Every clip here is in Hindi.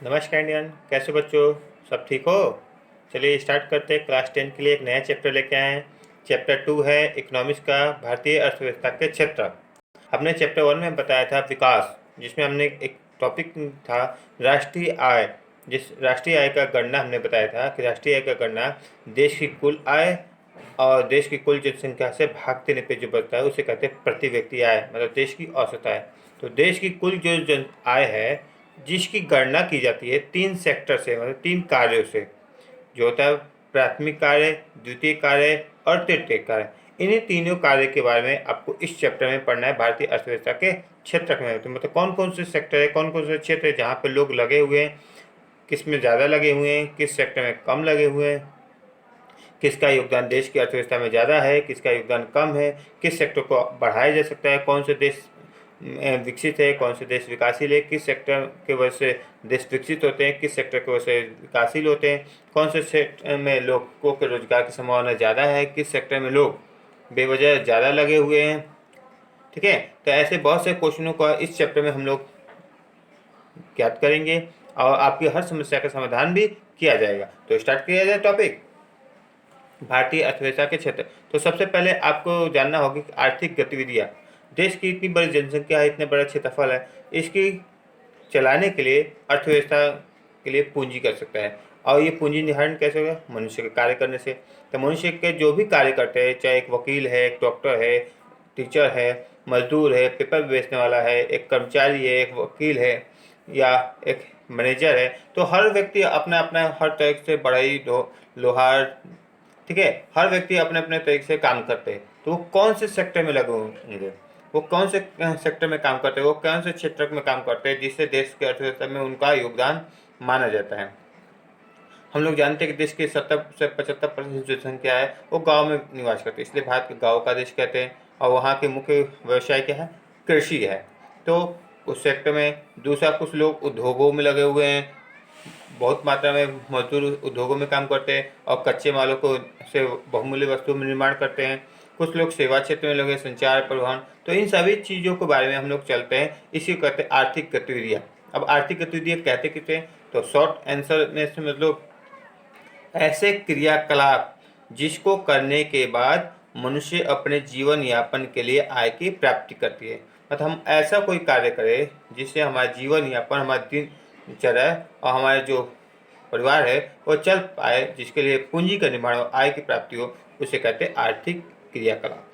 नमस्कार इंडियन, कैसे बच्चों? सब ठीक हो? चलिए स्टार्ट करते हैं। क्लास 10 के लिए एक नया चैप्टर लेके आए हैं। चैप्टर 2 है इकोनॉमिक्स का, भारतीय अर्थव्यवस्था के क्षेत्र। हमने चैप्टर 1 में बताया था विकास, जिसमें हमने एक टॉपिक था राष्ट्रीय आय। जिस राष्ट्रीय आय का गणना हमने बताया था कि राष्ट्रीय आय का गणना देश की कुल आय और देश की कुल जनसंख्या से भाग देने पे जो बचता है उसे कहते हैं प्रति व्यक्ति आय, मतलब देश की औसत आय। तो देश की कुल जो जन आय है, जिसकी गणना की जाती है 3 सेक्टर से, मतलब 3 कार्यों से, जो होता है प्राथमिक कार्य, द्वितीय कार्य और तृतीय कार्य। इन्हीं तीनों कार्य के बारे में आपको इस चैप्टर में पढ़ना है। भारतीय अर्थव्यवस्था के क्षेत्र में तो मतलब कौन कौन से सेक्टर है, कौन कौन से क्षेत्र है जहाँ पे लोग लगे हुए हैं, किस में ज़्यादा लगे हुए हैं, किस सेक्टर में कम लगे हुए हैं, किसका योगदान देश की अर्थव्यवस्था में ज़्यादा है, किसका योगदान कम है, किस सेक्टर को बढ़ाया जा सकता है, कौन से देश विकसित है, कौन से देश विकासशील है, किस सेक्टर के वजह से देश विकसित होते हैं, किस सेक्टर की वजह से विकासशील होते हैं, कौन से सेक्टर में लोगों के रोजगार की संभावना ज़्यादा है, किस सेक्टर में लोग बेवजह ज़्यादा लगे हुए हैं। ठीक है, तो ऐसे बहुत से क्वेश्चनों का इस चैप्टर में हम लोग ज्ञात करेंगे और आपकी हर समस्या का समाधान भी किया जाएगा। तो स्टार्ट किया जाए टॉपिक भारतीय अर्थव्यवस्था के क्षेत्र। तो सबसे पहले आपको जानना होगा कि आर्थिक गतिविधियाँ, देश की इतनी बड़ी जनसंख्या है, इतने बड़ा क्षेत्रफल है, इसकी चलाने के लिए अर्थव्यवस्था के लिए पूंजी कर सकता है। और ये पूंजी निर्धारण कैसे होगा? मनुष्य के कार्य करने से। तो मनुष्य के जो भी कार्य करते हैं, चाहे एक वकील है, एक डॉक्टर है, टीचर है, मजदूर है, पेपर बेचने वाला है, एक कर्मचारी है, एक वकील है या एक मैनेजर है, तो हर व्यक्ति अपना अपना हर तरह से बढ़ई लोहार, ठीक है, हर व्यक्ति अपने अपने तरीके से काम करते हैं। तो वो कौन से सेक्टर में लगे होंगे, वो कौन से सेक्टर में काम करते हैं, वो कौन से क्षेत्र में काम करते हैं जिससे देश की अर्थव्यवस्था में उनका योगदान माना जाता है। हम लोग जानते हैं कि देश के 70 से 75% जनसंख्या है वो गांव में निवास करती है, इसलिए भारत के गाँव का देश कहते हैं। और वहाँ के मुख्य व्यवसाय क्या है? कृषि है। तो उस सेक्टर में दूसरा, कुछ लोग उद्योगों में लगे हुए हैं, बहुत मात्रा में मजदूर उद्योगों में काम करते हैं और कच्चे मालों को से बहुमूल्य वस्तुओं में निर्माण करते हैं। कुछ लोग सेवा क्षेत्र में लगे, संचार, परिवहन। तो इन सभी चीज़ों के बारे में हम लोग चलते हैं, इसी को कहते हैं आर्थिक गतिविधियाँ। अब आर्थिक गतिविधियाँ कहते किसे? तो शॉर्ट आंसर में से मतलब ऐसे क्रियाकलाप जिसको करने के बाद मनुष्य अपने जीवन यापन के लिए आय की प्राप्ति करती है। मतलब हम ऐसा कोई कार्य करें जिससे हमारा जीवन यापन, हमारा दिनचर्या और हमारे जो परिवार है वो चल पाए, जिसके लिए पूंजी का निर्माण हो, आय की प्राप्ति हो, उसे कहते हैं आर्थिक क्रियाकलाप।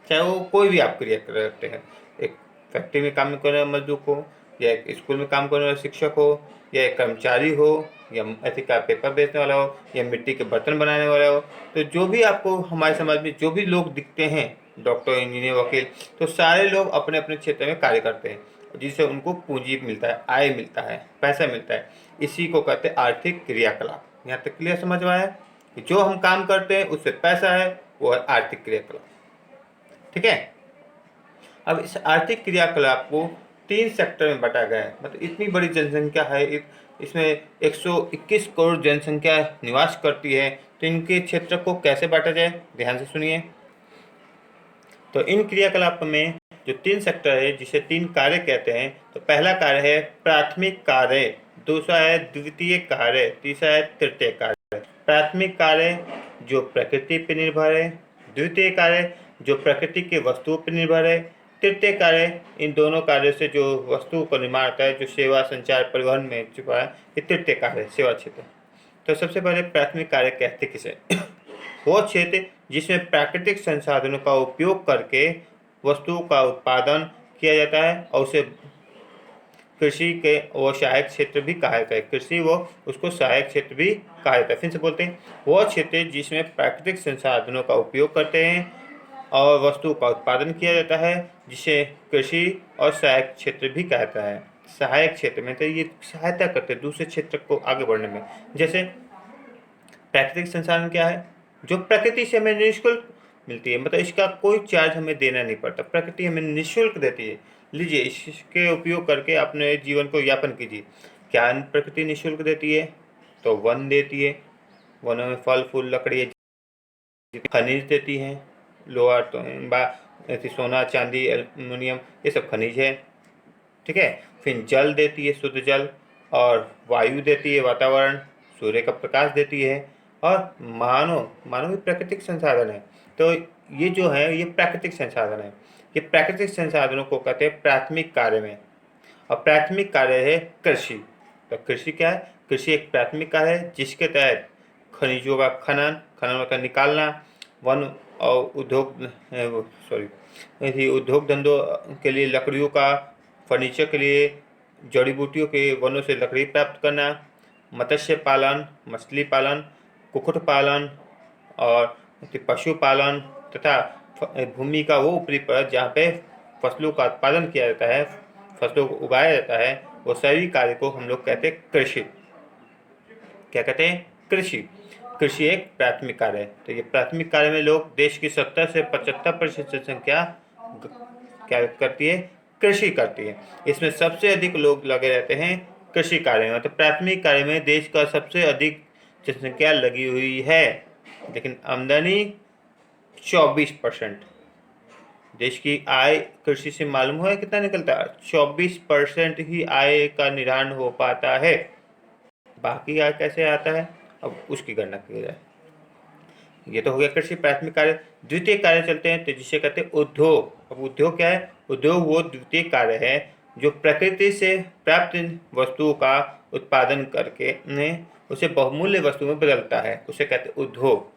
चाहे वो कोई भी आप क्रिया करते हैं, एक फैक्ट्री में काम करने वाला मजदूर हो, या एक स्कूल में काम करने वाला शिक्षक हो, या एक कर्मचारी हो, या ऐसे का पेपर बेचने वाला हो, या मिट्टी के बर्तन बनाने वाला हो। तो जो भी आपको हमारे समाज में जो भी लोग दिखते हैं, डॉक्टर, इंजीनियर, वकील, तो सारे लोग अपने अपने क्षेत्र में कार्य करते हैं जिससे उनको पूंजी मिलता है, आय मिलता है, पैसा मिलता है। इसी को कहते हैं आर्थिक क्रियाकलाप। यहाँ तक क्लियर समझ में आया कि जो हम काम करते हैं उससे पैसा है, वो है आर्थिक क्रियाकलाप। ठीक है, अब इस आर्थिक क्रियाकलाप को 3 सेक्टर में बांटा गया है। मतलब इतनी बड़ी जनसंख्या है, इसमें 121 करोड़ जनसंख्या निवास करती है, तो इनके क्षेत्र को कैसे बांटा जाए, ध्यान से सुनिए। तो इन क्रियाकलाप में जो 3 सेक्टर है, जिसे 3 कार्य कहते हैं, तो पहला कार्य है प्राथमिक कार्य, दूसरा है द्वितीय कार्य, तीसरा है तृतीय कार्य। प्राथमिक कार्य जो प्रकृति पर निर्भर है, द्वितीय कार्य जो प्रकृति के वस्तुओं पर निर्भर है, तृतीय कार्य इन दोनों कार्यों से जो वस्तुओं का निर्माण होता है, जो सेवा, संचार, परिवहन में चुका है, ये तृतीय कार्य, सेवा क्षेत्र। तो सबसे पहले प्राथमिक कार्य कहते किसे? वो क्षेत्र जिसमें प्राकृतिक संसाधनों का उपयोग करके वस्तुओं का उत्पादन किया जाता है और उसे कृषि के वो सहायक क्षेत्र भी कहा जाता है। कृषि वो उसको सहायक क्षेत्र भी कहा जाता है। फिर से बोलते हैं, वो क्षेत्र जिसमें प्राकृतिक संसाधनों का उपयोग करते हैं और वस्तु का उत्पादन किया जाता है, जिसे कृषि और सहायक क्षेत्र भी कहा जाता है। सहायक क्षेत्र में तो ये सहायता करते हैं दूसरे क्षेत्र को आगे बढ़ने में। जैसे प्राकृतिक संसाधन क्या है? जो प्रकृति से हमें निःशुल्क मिलती है, मतलब इसका कोई चार्ज हमें देना नहीं पड़ता, प्रकृति हमें निःशुल्क देती है। लीजिए, इसके उपयोग करके अपने जीवन को यापन कीजिए। क्या प्रकृति निःशुल्क देती है? तो वन देती है, वनों में फल फूल लकड़ी, खनिज देती है, लोहा तो ऐसी सोना चांदी एल्युमिनियम, ये सब खनिज है। ठीक है, फिर जल देती है, शुद्ध जल, और वायु देती है, वातावरण, सूर्य का प्रकाश देती है, और मानव भी प्राकृतिक संसाधन है। तो ये जो है ये प्राकृतिक संसाधन है। ये प्राकृतिक संसाधनों को कहते हैं प्राथमिक कार्य में, और प्राथमिक कार्य है कृषि। तो कृषि क्या है? कृषि एक प्राथमिक कार्य है जिसके तहत खनिजों का खनन का निकालना, वन और उद्योग धंधों के लिए लकड़ियों का, फर्नीचर के लिए जड़ी बूटियों के वनों से लकड़ी प्राप्त करना, मत्स्य पालन, मछली पालन, कुक्कुट पालन और पशुपालन तथा भूमि का वो ऊपरी परत जहाँ पे फसलों का उत्पादन किया जाता है, फसलों को उगाया जाता है, वो सभी कार्य को हम लोग कहते हैं कृषि। क्या कहते हैं? कृषि। कृषि एक प्राथमिक कार्य है। तो ये प्राथमिक कार्य में लोग देश की 70 से 75% जनसंख्या क्या करती है? कृषि करती है। इसमें सबसे अधिक लोग लगे रहते हैं कृषि कार्य में। तो प्राथमिक कार्य में देश का सबसे अधिक जनसंख्या लगी हुई है, लेकिन आमदनी 24%। देश की आय कृषि से मालूम है कितना निकलता है? 24% ही आय का निर्धारण हो पाता है। बाकी आय कैसे आता है, अब उसकी गणना की जाए। ये तो हो गया कृषि प्राथमिक कार्य। द्वितीय कार्य चलते हैं, तो जिसे कहते हैं उद्योग। अब उद्योग क्या है? उद्योग वो द्वितीय कार्य है जो प्रकृति से प्राप्त वस्तुओं का उत्पादन करके उसे बहुमूल्य वस्तु में बदलता है, उसे कहते हैं उद्योग।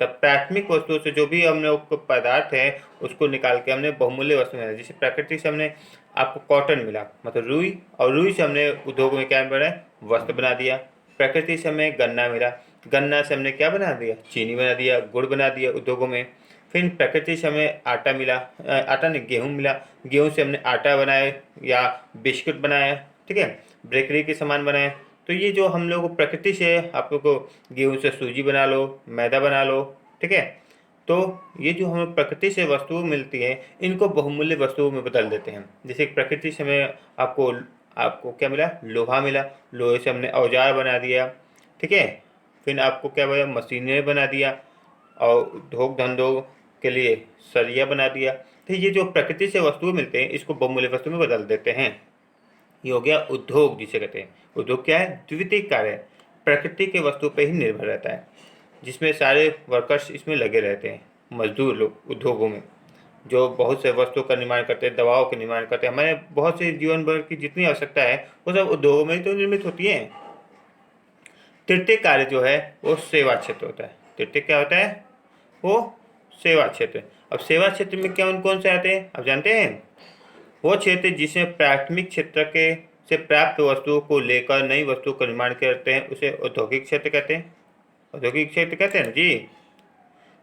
तब प्राथमिक वस्तुओं से जो भी हमने पदार्थ है उसको निकाल के हमने बहुमूल्य वस्तु में, जैसे प्रकृति से हमने आपको कॉटन मिला, मतलब रुई, और रुई से हमने उद्योग में क्या बना? वस्त्र बना दिया। प्रकृति से हमें गन्ना मिला, गन्ना से हमने क्या बना दिया? चीनी बना दिया, गुड़ बना दिया उद्योगों में। फिर प्रकृति से हमें आटा मिला, आटा नहीं, गेहूँ मिला, गेहूँ से हमने आटा बनाया या बिस्किट बनाया, ठीक है, बेकरी के सामान बनाए। तो ये जो हम लोग प्रकृति से, आप लोग को गेहूँ से सूजी बना लो, मैदा बना लो, ठीक है। तो ये जो हमें प्रकृति से वस्तुएं मिलती हैं इनको बहुमूल्य वस्तुओं में बदल देते हैं। जैसे प्रकृति से हमें आपको क्या मिला? लोहा मिला, लोहे से हमने औजार बना दिया, ठीक है। फिर आपको क्या बना? मशीनें बना दिया, और उद्योग धंधों के लिए सरिया बना दिया। तो ये जो प्रकृति से वस्तुएं मिलते हैं इसको बहुमूल्य वस्तु में बदल देते हैं। ये हो गया उद्योग जिसे कहते हैं। उद्योग क्या है? द्वितीय कार्य, प्रकृति के वस्तु पर ही निर्भर रहता है, जिसमें सारे वर्कर्स इसमें लगे रहते हैं, मजदूर लोग उद्योगों में, जो बहुत से वस्तुओं का निर्माण करते हैं, दवाओं का निर्माण करते हैं। हमारे बहुत से जीवन भर की जितनी आवश्यकता है वो सब उद्योगों में तो निर्मित होती है। तृतीय कार्य जो है वो सेवा क्षेत्र होता है। तृतीय क्या होता है? वो सेवा क्षेत्र। अब सेवा क्षेत्र में कौन कौन से आते हैं आप जानते हैं? वो क्षेत्र जिसमें प्राथमिक क्षेत्र के से प्राप्त वस्तुओं को लेकर नई वस्तुओं का निर्माण करते हैं उसे औद्योगिक क्षेत्र कहते हैं। औद्योगिक क्षेत्र कहते हैं ना जी।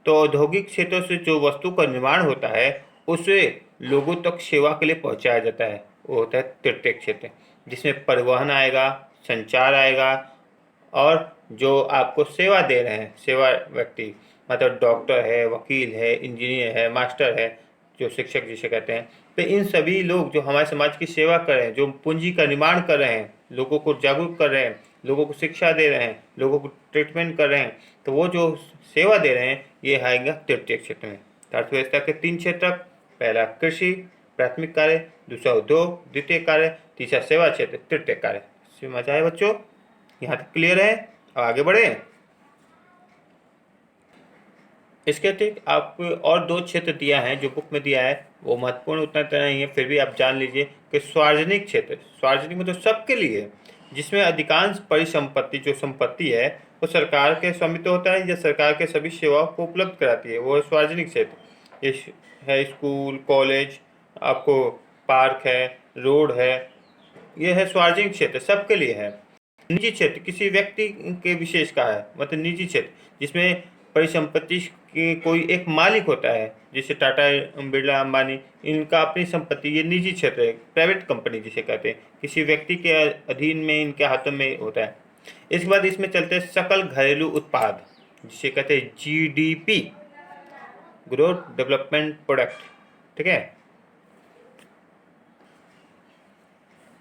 तो औद्योगिक क्षेत्रों से जो वस्तु का निर्माण होता है उसे लोगों तक सेवा के लिए पहुंचाया जाता है, वो होता है तृतीय क्षेत्र, जिसमें परिवहन आएगा, संचार आएगा, और जो आपको सेवा दे रहे हैं, सेवा व्यक्ति, मतलब डॉक्टर है, वकील है, इंजीनियर है, मास्टर है, जो शिक्षक जिसे कहते हैं, तो इन सभी लोग जो हमारे समाज की सेवा कर रहे हैं, जो पूंजी का निर्माण कर रहे हैं, लोगों को जागरूक कर रहे हैं, लोगों को शिक्षा दे रहे हैं, लोगों को ट्रीटमेंट कर रहे हैं, तो वो जो सेवा दे रहे हैं ये आएगा तृतीय क्षेत्र में। अर्थव्यवस्था के 3 क्षेत्र, पहला कृषि प्राथमिक कार्य, दूसरा उद्योग द्वितीय कार्य, तीसरा सेवा क्षेत्र तृतीय कार्य। समझ आए बच्चों? यहाँ तक क्लियर है? अब आगे बढ़े। इसके अतिरिक्त आपको और 2 क्षेत्र दिया है जो बुक में दिया है, वो महत्वपूर्ण उतना तो नहीं है, फिर भी आप जान लीजिए कि सार्वजनिक क्षेत्र, सार्वजनिक मतलब सबके लिए, जिसमें अधिकांश परिसंपत्ति जो संपत्ति है वो सरकार के स्वामित्व होता है या सरकार के सभी सेवाओं को उपलब्ध कराती है, वो है सार्वजनिक क्षेत्र। ये है स्कूल, कॉलेज, आपको पार्क है, रोड है, ये है सार्वजनिक क्षेत्र, सबके लिए है। निजी क्षेत्र किसी व्यक्ति के विशेष का है, मतलब निजी क्षेत्र जिसमें परिसंपत्ति के कोई एक मालिक होता है, जैसे टाटा, बिरला, अंबानी, इनका अपनी संपत्ति, ये निजी क्षेत्र है, प्राइवेट कंपनी जिसे कहते हैं, किसी व्यक्ति के अधीन में इनके हाथों में होता है। इसके बाद इसमें चलते हैं सकल घरेलू उत्पाद, जिसे कहते हैं जीडीपी, ग्रोथ डेवलपमेंट प्रोडक्ट, ठीक है।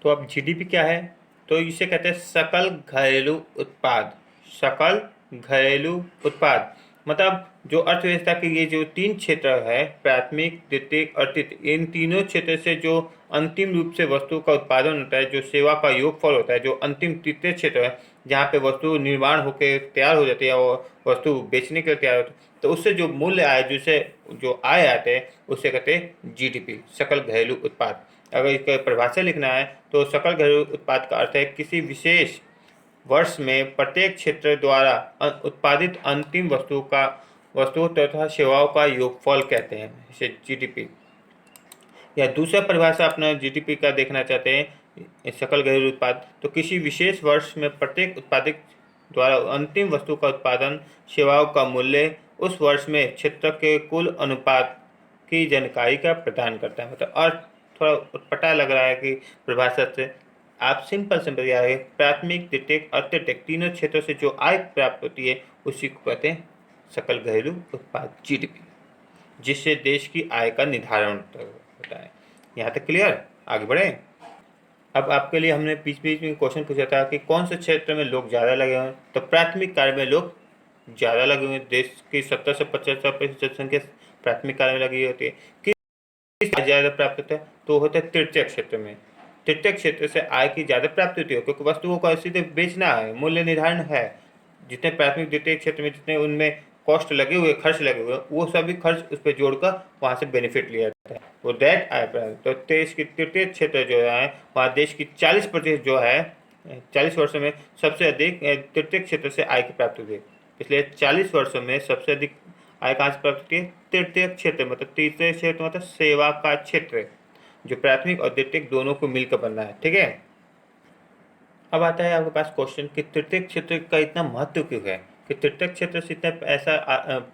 तो अब जीडीपी क्या है? तो इसे कहते हैं सकल घरेलू उत्पाद। सकल घरेलू उत्पाद मतलब जो अर्थव्यवस्था के ये जो 3 क्षेत्र है, प्राथमिक, द्वितीयक और तृतीयक, इन तीनों क्षेत्र से जो अंतिम रूप से वस्तु का उत्पादन होता है, जो सेवा का योगफल होता है, जो अंतिम तृतीय क्षेत्र है जहाँ पे वस्तु निर्माण होकर तैयार हो जाती है और वस्तु बेचने के लिए तैयार होती है, तो उससे जो मूल्य आय, जिससे जो आय आते हैं उसे कहते हैं जीडीपी, सकल घरेलू उत्पाद। अगर इसका परिभाषा लिखना है तो सकल घरेलू उत्पाद का अर्थ है किसी विशेष वर्ष में प्रत्येक क्षेत्र द्वारा उत्पादित अंतिम वस्तु तथा सेवाओं का योगफल कहते हैं, इसे जीडीपी। या दूसरा परिभाषा अपना जीडीपी का देखना चाहते हैं सकल घरेलू उत्पाद, तो किसी विशेष वर्ष में प्रत्येक उत्पादित द्वारा अंतिम वस्तु का उत्पादन, सेवाओं का मूल्य उस वर्ष में क्षेत्र के कुल अनुपात की जानकारी का प्रदान करता है। मतलब अर्थ थोड़ा उटपटा लग रहा है कि परिभाषा से आप सिंपल याद है, प्राथमिक, द्वितीयक और तृतीयक तीनों क्षेत्रों से जो आय प्राप्त होती है उसी को कहते हैं सकल घरेलू उत्पाद, जीडीपी, जिससे देश की आय का निर्धारण होता है। यहाँ तक क्लियर? आगे बढ़े। अब आपके लिए हमने बीच बीच में क्वेश्चन पूछा था कि कौन से क्षेत्र में लोग ज़्यादा लगे हुए हैं, तो प्राथमिक कार्य में लोग ज़्यादा लगे हुए हैं। देश की 70 से 75% जनसंख्या प्राथमिक कार्य में लगी होती है। किस ज़्यादा प्राप्त होता है, तो होता है तृतीयक क्षेत्र में। तृतीयक क्षेत्र से आय की ज़्यादा प्राप्ति होती है क्योंकि वस्तुओं को सीधे बेचना है, मूल्य निर्धारण है। जितने प्राथमिक द्वितीय क्षेत्र में जितने उनमें कॉस्ट लगे हुए, खर्च लगे हुए, वो सभी खर्च उस पर जोड़कर वहाँ से बेनिफिट लिया जाता है, वो दैट आय प्राप्त। तो देश की तृतीय क्षेत्र जो है वहाँ देश की 40% जो है 40 वर्षों में सबसे अधिक तृतीय क्षेत्र से आय की प्राप्ति हुई है। इसलिए 40 वर्षों में सबसे अधिक आय कहाँ से प्राप्त होती है? तृतीय क्षेत्र, मतलब तृतीय क्षेत्र मतलब सेवा का क्षेत्र, जो प्राथमिक और द्वितीयक दोनों को मिलकर बनना है। ठीक है। अब आता है आपके पास क्वेश्चन कि तृतीय क्षेत्र का इतना महत्व क्यों है, कि तृतीय क्षेत्र से इतना पैसा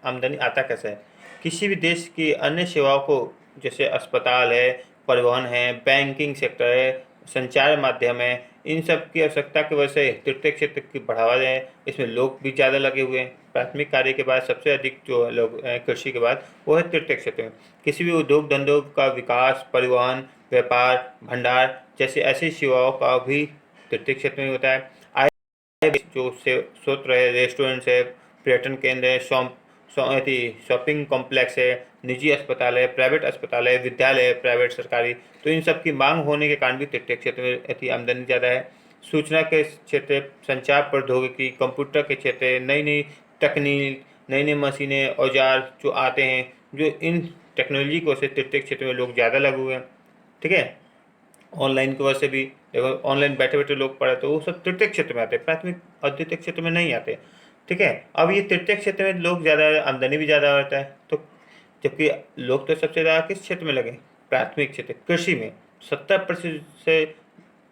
आमदनी आता कैसे है। किसी भी देश की अन्य सेवाओं को, जैसे अस्पताल है, परिवहन है, बैंकिंग सेक्टर है, संचार माध्यम है, इन सब की आवश्यकता की वजह से तृतीय क्षेत्र की बढ़ावा दें। इसमें लोग भी ज़्यादा लगे हुए हैं। प्राथमिक कार्य के बाद सबसे अधिक जो लोग कृषि के बाद वो है तृतीय क्षेत्र में। किसी भी उद्योग धंधों का विकास, परिवहन, व्यापार, भंडार जैसे ऐसी सेवाओं का भी तृतीय क्षेत्र में होता है। आय जो स्रोत है, रेस्टोरेंट्स है, पर्यटन केंद्र है, शॉपिंग कॉम्प्लेक्स है, निजी अस्पताल है, प्राइवेट अस्पताल है, विद्यालय है, प्राइवेट सरकारी, तो इन सब की मांग होने के कारण भी तृतीय क्षेत्र में आमदनी ज़्यादा है। सूचना के क्षेत्र, संचार प्रौद्योगिकी, कंप्यूटर के क्षेत्र, नई नई तकनीक, नई नई मशीनें, औजार जो आते हैं, जो इन टेक्नोलॉजी को से तृतीय क्षेत्र में लोग ज़्यादा लगे हुए हैं। ठीक है। ऑनलाइन की वजह से भी देखो, ऑनलाइन बैठे बैठे लोग पढ़े तो वो सब तृतीय क्षेत्र में आते हैं, प्राथमिक और द्वितीय क्षेत्र में नहीं आते। ठीक है। अब ये तृतीय क्षेत्र में लोग ज़्यादा, आमदनी भी ज़्यादा होता है, तो जबकि लोग तो सबसे ज़्यादा किस क्षेत्र में लगे? प्राथमिक क्षेत्र, कृषि में। 70% से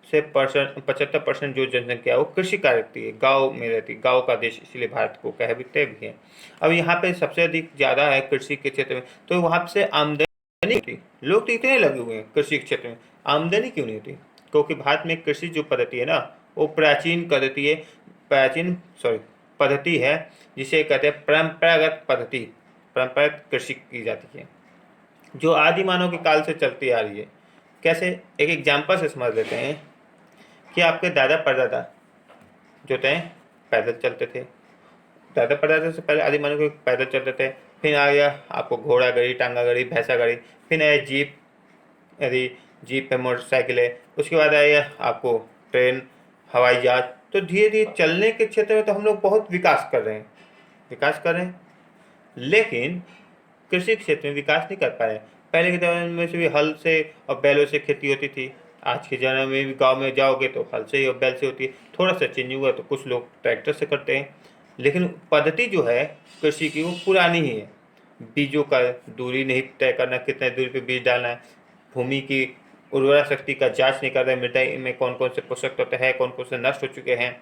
75% जो जनसंख्या है वो कृषि कार्य करती है, गाँव में रहती है। गाँव का देश इसलिए भारत को कहते भी है। अब यहाँ पे सबसे अधिक ज़्यादा है कृषि के क्षेत्र में, तो वहाँ से आमदनी नहीं होती। लोग तो इतने लगे हुए हैं कृषि क्षेत्र में, आमदनी क्यों नहीं होती? क्योंकि भारत में कृषि जो पद्धति है ना, वो पद्धति है जिसे कहते हैं परंपरागत पद्धति। परंपरागत कृषि की जाती है जो आदि मानव के काल से चलती आ रही है। कैसे? एक एग्जाम्पल से समझ लेते हैं कि आपके दादा परदादा जो थे पैदल चलते थे। दादा परदादा से पहले आदि मानव के पैदल चलते थे। फिर आ गया आपको घोड़ा गाड़ी, टांगा गाड़ी, भैंसा गाड़ी, फिर आया जीप, यदि जीप है, मोटरसाइकिल है। उसके बाद आया आपको ट्रेन, हवाई जहाज। तो धीरे धीरे चलने के क्षेत्र में तो हम लोग बहुत विकास कर रहे हैं, लेकिन कृषि क्षेत्र में विकास नहीं कर पाए। पहले के ज़माने में से भी हल से और बैलों से खेती होती थी। आज के ज़माने में भी गांव में जाओगे तो हल से ही और बैल से होती है। थोड़ा सा चेंज हुआ तो कुछ लोग ट्रैक्टर से करते हैं, लेकिन पद्धति जो है कृषि की वो पुरानी ही है। बीजों का दूरी नहीं तय करना, कितने दूरी पे बीज डालना है, भूमि की उर्वरा शक्ति का जांच नहीं करना है, मिट्टी में कौन कौन से पोषक तत्व है, कौन कौन से नष्ट हो चुके हैं।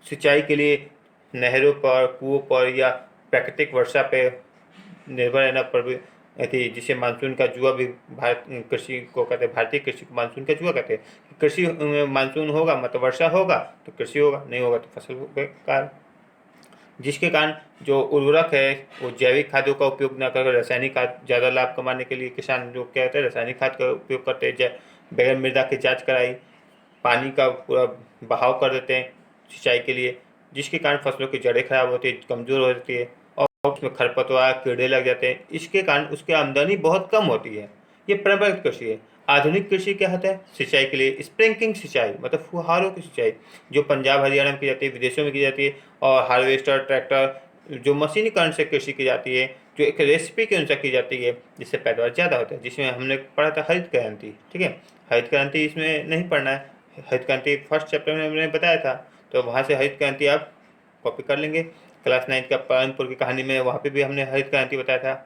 सिंचाई के लिए नहरों पर, कुओं पर या प्राकृतिक वर्षा पे निर्भर रहना पर थी, जिसे मानसून का जुआ भी भारत कृषि को कहते हैं। भारतीय कृषि को मानसून का जुआ कहते हैं। कृषि में मानसून होगा मतलब वर्षा होगा तो कृषि होगा, नहीं होगा तो फसल बेकार। जिसके कारण जो उर्वरक है वो जैविक खादों का उपयोग न कर रासायनिक खाद ज़्यादा लाभ कमाने के लिए किसान जो क्या कहते हैं रासायनिक खाद का उपयोग करते हैं। बगैर मृदा की जाँच कराई, पानी का पूरा बहाव कर देते हैं सिंचाई के लिए, जिसके कारण फसलों की जड़ें खराब होती है, कमज़ोर हो जाती है। और उसमें खरपतवार कीड़े लग जाते हैं, इसके कारण उसकी आमदनी बहुत कम होती है। ये परंपरागत कृषि है। आधुनिक कृषि क्या होता है? सिंचाई के लिए स्प्रिंकलिंग सिंचाई, मतलब फुहारों की सिंचाई, जो पंजाब हरियाणा में की जाती है, विदेशों में की जाती है। और हार्वेस्टर, ट्रैक्टर, जो मशीनीकरण से कृषि की जाती है, जो एक रेसिपी के अनुसार की जाती है, जिससे पैदावार ज़्यादा होता है, जिसमें हमने पढ़ा था हरित क्रांति। ठीक है, हरित क्रांति इसमें नहीं पढ़ना है, हरित क्रांति फर्स्ट चैप्टर में हमने बताया था, तो वहाँ से हरित क्रांति आप कॉपी कर लेंगे। क्लास 9 का पालनपुर की कहानी में वहाँ पे भी हमने हरित क्रांति बताया था।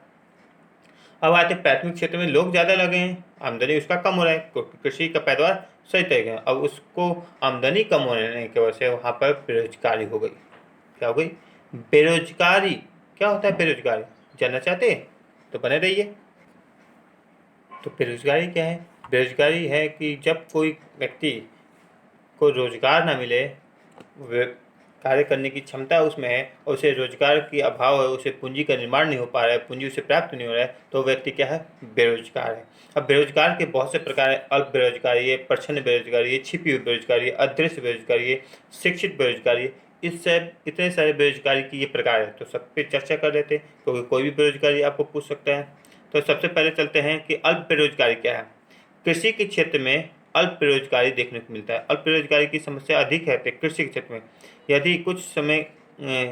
अब आते प्राथमिक क्षेत्र में लोग ज़्यादा लगे हैं, आमदनी उसका कम हो रहा है, क्योंकि कृषि का पैदावार सही तरीके है। अब उसको आमदनी कम होने की वजह से वहाँ पर बेरोजगारी हो गई। क्या हो गई? बेरोजगारी। क्या होता है बेरोजगारी? जानना चाहते हैं तो बने रहिए। तो बेरोजगारी क्या है? बेरोजगारी है कि जब कोई व्यक्ति को रोजगार ना मिले, कार्य करने की क्षमता उसमें है और उसे रोजगार की अभाव है, उसे पूंजी का निर्माण नहीं हो पा रहा है, पूंजी उसे प्राप्त नहीं हो रहा है, तो व्यक्ति क्या है? बेरोजगार है। अब बेरोजगार के बहुत से प्रकार है। अल्प बेरोजगारी है, प्रच्छन्न बेरोजगारी है, छिपी हुई बेरोजगारी है, अदृश्य बेरोजगारी है, शिक्षित बेरोजगारी है। इससे इतने सारे बेरोजगारी की ये प्रकार है, तो सब पे चर्चा कर लेते हैं, क्योंकि कोई भी बेरोजगारी आपको पूछ सकता है। तो सबसे पहले चलते हैं कि अल्प बेरोजगारी क्या है। कृषि के क्षेत्र में अल्प बेरोजगारी देखने को मिलता है। अल्प बेरोजगारी की समस्या अधिक है कृषि के क्षेत्र में।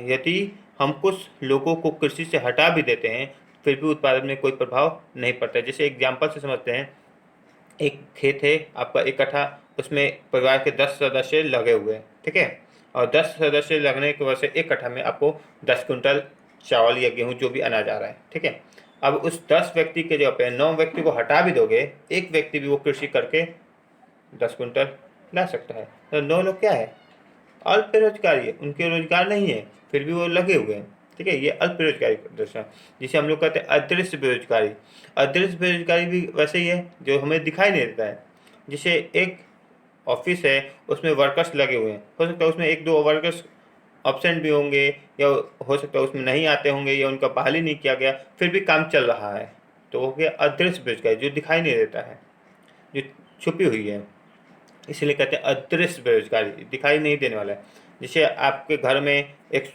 यदि हम कुछ लोगों को कृषि से हटा भी देते हैं, फिर भी उत्पादन में कोई प्रभाव नहीं पड़ता है। जैसे एग्जाम्पल से समझते हैं, एक खेत है आपका 1 कट्ठा, उसमें परिवार के 10 सदस्य लगे हुए हैं। ठीक है, और 10 सदस्य लगने की वजह से 1 कट्ठा में आपको 10 कुंटल चावल या गेहूँ जो भी अनाज आ रहा है। ठीक है, अब उस 10 व्यक्ति के जगह पे 9 व्यक्ति को हटा भी दोगे, एक व्यक्ति भी वो कृषि करके 10 कुंटल ला सकता है। तो 9 लोग क्या है? अल्प बेरोजगारी है, उनके रोजगार नहीं है, फिर भी वो लगे हुए हैं। ठीक है, ये अल्प बेरोजगारी का दर्शन, जिसे हम लोग कहते हैं अदृश्य बेरोजगारी। अदृश्य बेरोजगारी भी वैसे ही है, जो हमें दिखाई नहीं देता है। जैसे एक ऑफिस है, उसमें वर्कर्स लगे हुए हैं, हो सकता है उसमें 1-2 वर्कर्स एब्सेंट भी होंगे, या हो सकता है उसमें नहीं आते होंगे, या उनका बहाली नहीं किया गया, फिर भी काम चल रहा है। तो वो क्या? अदृश्य बेरोजगारी, जो दिखाई नहीं देता है, जो छुपी हुई है, इसलिए कहते हैं अदृश्य बेरोजगारी, दिखाई नहीं देने वाला है। जैसे आपके घर में एक